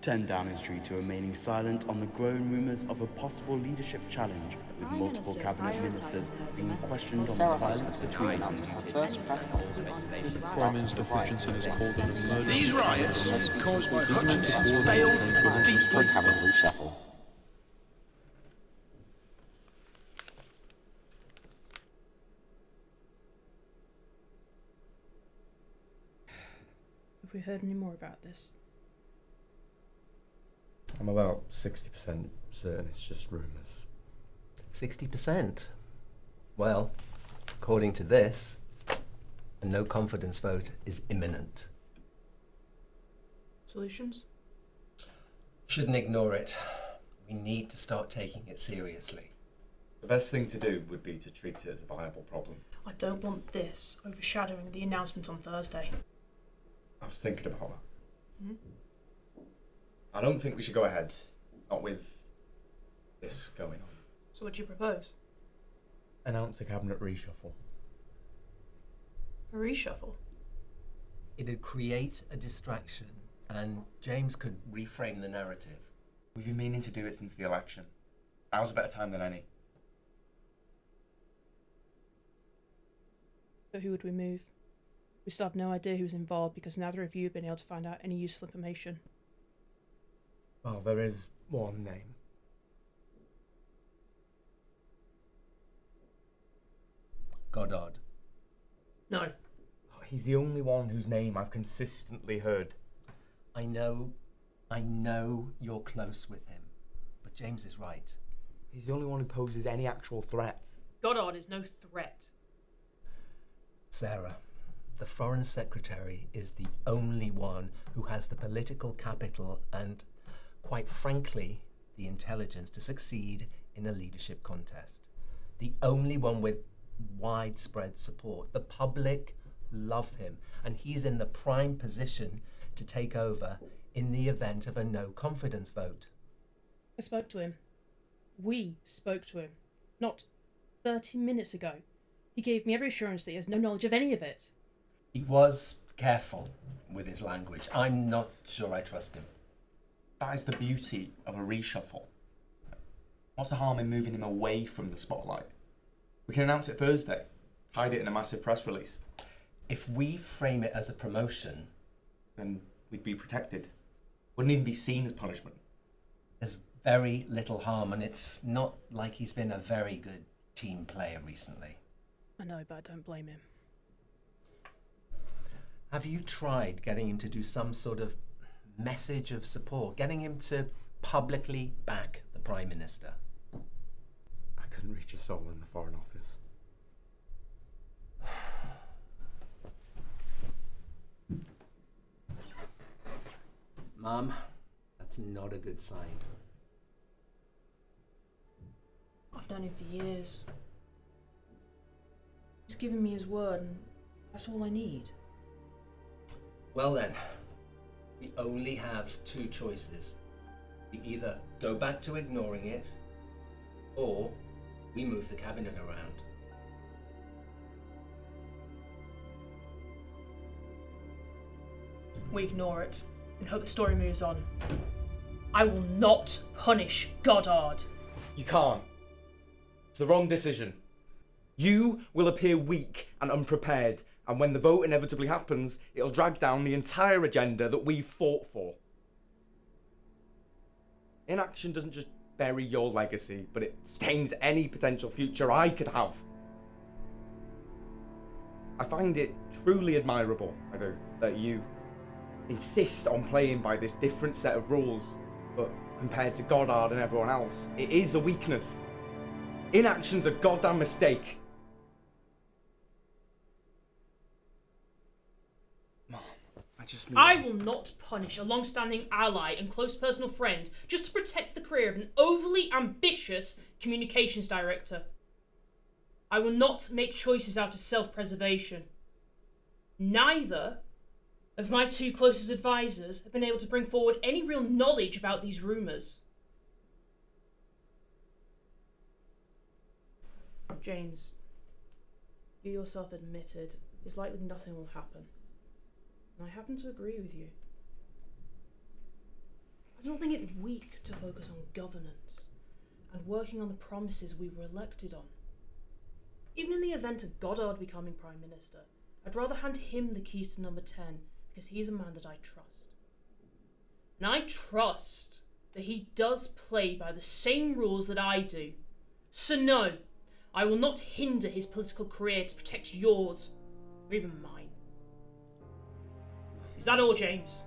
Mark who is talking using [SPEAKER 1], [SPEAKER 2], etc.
[SPEAKER 1] 10 Downing Street to remaining silent on the growing rumours of a possible leadership challenge, with multiple cabinet ministers being questioned on the silence between them.
[SPEAKER 2] Minister Hutchinson has called an emergency.
[SPEAKER 3] These riots, caused by Hutchinson's failed default
[SPEAKER 4] cabinet reshuffle.
[SPEAKER 5] Have we heard any more about this?
[SPEAKER 6] I'm about 60% certain it's just rumours.
[SPEAKER 7] 60%? Well, according to this, a no confidence vote is imminent.
[SPEAKER 5] Solutions?
[SPEAKER 7] Shouldn't ignore it. We need to start taking it seriously.
[SPEAKER 6] The best thing to do would be to treat it as a viable problem.
[SPEAKER 5] I don't want this overshadowing the announcement on Thursday.
[SPEAKER 6] I was thinking about that. I don't think we should go ahead, not with this going on.
[SPEAKER 5] So what do you propose?
[SPEAKER 6] Announce a cabinet reshuffle.
[SPEAKER 5] A reshuffle?
[SPEAKER 7] It'd create a distraction and James could reframe the narrative.
[SPEAKER 6] We've been meaning to do it since the election. Now's a better time than any.
[SPEAKER 5] So who would we move? We still have no idea who's involved because neither of you have been able to find out any useful information.
[SPEAKER 6] Well, there is one name.
[SPEAKER 7] Goddard.
[SPEAKER 5] No.
[SPEAKER 6] Oh, he's the only one whose name I've consistently heard.
[SPEAKER 7] I know you're close with him, but James is right.
[SPEAKER 6] He's the only one who poses any actual threat.
[SPEAKER 5] Goddard is no threat.
[SPEAKER 7] Sarah, the Foreign Secretary is the only one who has the political capital and, quite frankly, the intelligence to succeed in a leadership contest. The only one with widespread support. The public love him, and he's in the prime position to take over in the event of a no confidence vote.
[SPEAKER 5] I spoke to him. We spoke to him. Not 30 minutes ago. He gave me every assurance that he has no knowledge of any of it.
[SPEAKER 7] He was careful with his language. I'm not sure I trust him.
[SPEAKER 6] That is the beauty of a reshuffle. What's the harm in moving him away from the spotlight? We can announce it Thursday. Hide it in a massive press release.
[SPEAKER 7] If we frame it as a promotion,
[SPEAKER 6] then we'd be protected. Wouldn't even be seen as punishment.
[SPEAKER 7] there's very little harm, and it's not like he's been a very good team player recently.
[SPEAKER 5] I know, but I don't blame him.
[SPEAKER 7] Have you tried getting him to do some sort of message of support, getting him to publicly back the Prime Minister?
[SPEAKER 6] I couldn't reach a soul in the Foreign Office.
[SPEAKER 7] Mum, that's not a good sign.
[SPEAKER 5] I've known him for years. He's given me his word, and that's all I need.
[SPEAKER 7] Well then, we only have two choices. We either go back to ignoring it, or we move the cabinet around.
[SPEAKER 5] We ignore it and hope the story moves on. I will not punish Goddard.
[SPEAKER 6] You can't. It's the wrong decision. You will appear weak and unprepared, and when the vote inevitably happens, it'll drag down the entire agenda that we've fought for. Inaction doesn't just bury your legacy, but it stains any potential future I could have. I find it truly admirable, I do, that you insist on playing by this different set of rules, but compared to Goddard and everyone else, it is a weakness. Inaction's a goddamn mistake. Mom,
[SPEAKER 5] I will not punish a long-standing ally and close personal friend just to protect the career of an overly ambitious communications director. I will not make choices out of self-preservation. Neither of my two closest advisors have been able to bring forward any real knowledge about these rumours. James, you yourself admitted it's likely nothing will happen. And I happen to agree with you. I don't think it's weak to focus on governance and working on the promises we were elected on. Even in the event of Goddard becoming Prime Minister, I'd rather hand him the keys to number 10 because he's a man that I trust. And I trust that he does play by the same rules that I do. So no, I will not hinder his political career to protect yours, or even mine. Is that all, James?